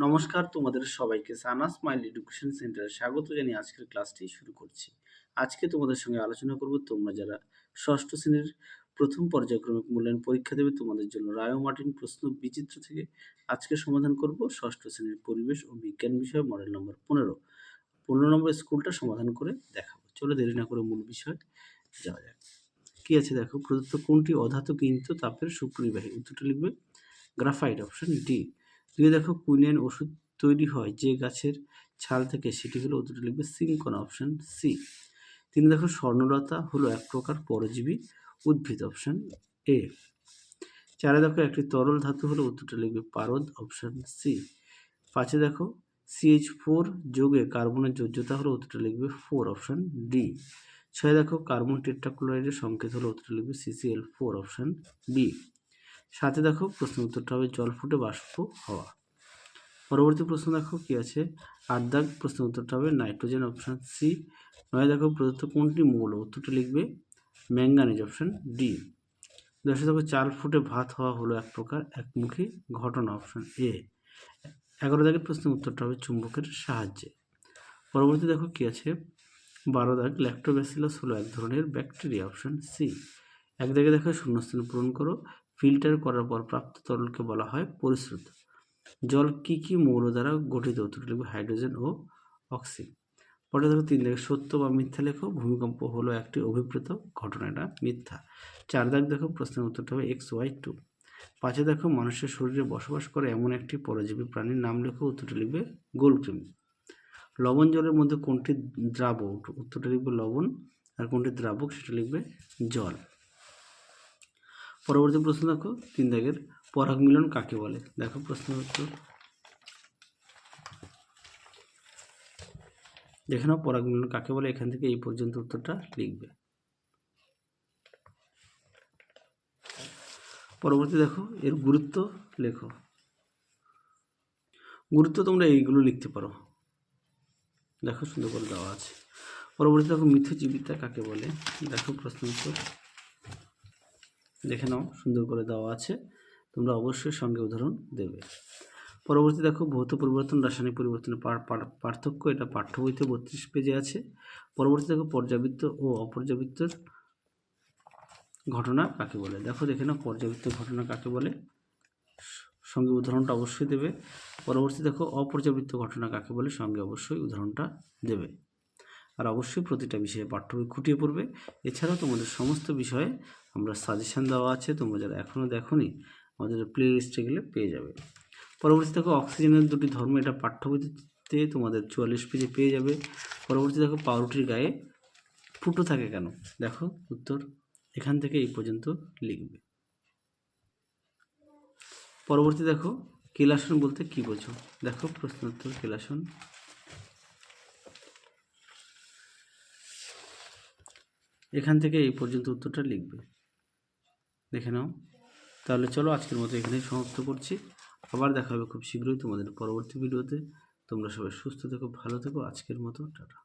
নমস্কার, তোমাদের সবাইকে সানা স্মাইল এডুকেশন সেন্টারে স্বাগত জানিয়ে আজকের ক্লাসটি শুরু করছি। আজকে তোমাদের সঙ্গে আলোচনা করব তোমরা যারা ষষ্ঠ শ্রেণীর প্রথম পর্যায়ক্রমিক মূল্যায়ন পরীক্ষা দেবে তোমাদের জন্য রায় ও মার্টিন প্রশ্ন বিচিত্র থেকে আজকে সমাধান করব ষষ্ঠ শ্রেণীর পরিবেশ ও বিজ্ঞান বিষয় মডেল নম্বর 15 নম্বর স্কুলটা সমাধান করে দেখাবো। চলো দেরি না করে মূল বিষয় যাওয়া যাক। কি আছে দেখো, প্রদত্ত কোনটি অধাতু কিন্তু তাপের সুপরিবাহী? উত্তরটা লিখবে গ্রাফাইট, অপশন ডি। দুই দেখো, কুইনাইন ওষুধ তৈরি হয় যে গাছের ছাল থেকে, সেটি হলো, উত্তরটা লিখবে সিঙ্কন, অপশন সি। তিন দেখো, স্বর্ণলতা হলো এক প্রকার পরজীবী উদ্ভিদ, অপশন এ। চারে দেখো, একটি তরল ধাতু হলো, উত্তরটা লিখবে পারদ, অপশন সি। পাঁচে দেখো, CH4 যোগে কার্বনের যোজ্যতা হলো, উত্তরটা লিখবে 4, অপশন ডি। ছয় দেখো, কার্বন টেট্রাক্লোরাইডের সংকেত হলো, উত্তরটা লিখবে CCl4, অপশন বি। সাথে দেখো, প্রশ্ন উত্তরটা হবে জল ফুটে বাষ্প হওয়া। পরবর্তী প্রশ্ন দেখো কি আছে, 8 দাগ, প্রশ্ন উত্তরটা হবে নাইট্রোজেন, অপশন সি। 9 দেখো, প্রদত্ত কোনটি মৌল? উত্তরটা লিখবে ম্যাঙ্গানিজ, অপশন ডি। 10 দেখো, চাল ফুটে ভাত হওয়া হলো এক প্রকার একমুখী ঘটনা, অপশন এ। 11 দাগের প্রশ্নের উত্তরটা হবে চুম্বকের সাহায্যে। পরবর্তী দেখো কি আছে, 12 দাগ, ল্যাক্টোব্যাসিলাস হলো এক ধরনের ব্যাকটেরিয়া, অপশন সি। এক দাগে দেখো, শূন্যস্থান পূরণ করো। ফিল্টার করার পর প্রাপ্ত তরলকে বলা হয় পরিশ্রুত। জল কি কি মৌল দ্বারা গঠিত? উত্তরটা লিখবে হাইড্রোজেন ও অক্সিজেন। পরে দেখো 3 দাগে, সত্য বা মিথ্যা লেখো। ভূমিকম্প হলো একটি অভিপ্রেত ঘটনা, এটা মিথ্যা। 4 দাগ দেখো, প্রশ্নের উত্তরটা হবে XY2। 5 দেখো, মানুষের শরীরে বসবাস করে এমন একটি পরজীবী প্রাণীর নাম লেখো। উত্তরটা লিখবে গোলকৃমি। লবণ জলের মধ্যে কোনটি দ্রাবক? উত্তরটা লিখবে লবণ। আর কোনটি দ্রাবক সেটা লিখবে জল। পরবর্তী প্রশ্ন দেখো 3 দাগের, পরাগ মিলন কাকে বলে? দেখো প্রশ্নের উত্তর দেখে নাও, পরাগ মিলন কাকে বলে, এখান থেকে এই পর্যন্ত উত্তরটা লিখবে। পরবর্তী দেখো, এর গুরুত্ব লেখো। গুরুত্ব তোমরা এইগুলো লিখতে পারো, দেখো সুন্দর করে দেওয়া আছে। পরবর্তী দেখো, মিথজীবিতা কাকে বলে? দেখো প্রশ্ন উত্তর দেখে নাও, সুন্দর করে দেওয়া আছে, তোমরা অবশ্যই সঙ্গে উদাহরণ দেবে। পরবর্তী দেখো, ভৌত পরিবর্তন রাসায়নিক পরিবর্তনের পার্থক্য, এটা পাঠ্য বইতে 32 পেজে আছে। পরবর্তী দেখো, পর্যাবৃত্ত ও অপর্যাবৃত্তর ঘটনা কাকে বলে? দেখো দেখে নাও, পর্যাবৃত্ত ঘটনা কাকে বলে, সঙ্গে উদাহরণটা অবশ্যই দেবে। পরবর্তী দেখো, অপর্যাবৃত্ত ঘটনা কাকে বলে, সঙ্গে অবশ্যই উদাহরণটা দেবে। আর অবশ্যই প্রতিটা বিষয়ে পাঠ্য বই খুঁটিয়ে পড়বে। এছাড়াও তোমাদের সমস্ত বিষয়ে আমরা সাজেশান দেওয়া আছে, তোমরা যারা এখনও দেখোনি আমাদের প্লে লিস্টে গেলে পেয়ে যাবে। পরবর্তী দেখো, অক্সিজেনের দুটি ধর্ম, এটা পাঠ্য বইতে তোমাদের 44 পেজে পেয়ে যাবে। পরবর্তী দেখো, পাউরুটির গায়ে ফুটো থাকে কেন? দেখো উত্তর এখান থেকে এই পর্যন্ত লিখবে। পরবর্তী দেখো, কেলাসন বলতে কি বোঝো? দেখো প্রশ্ন উত্তর, কেলাসন এখান থেকে এই পর্যন্ত উত্তরটা লিখবে, দেখে নাও। তাহলে চলো আজকের মতো এখানেই সমাপ্ত করছি। আবার দেখা হবে খুব শীঘ্রই তোমাদের পরবর্তী ভিডিওতে। তোমরা সবাই সুস্থ থেকো, ভালো থেকো। আজকের মতো টাটা।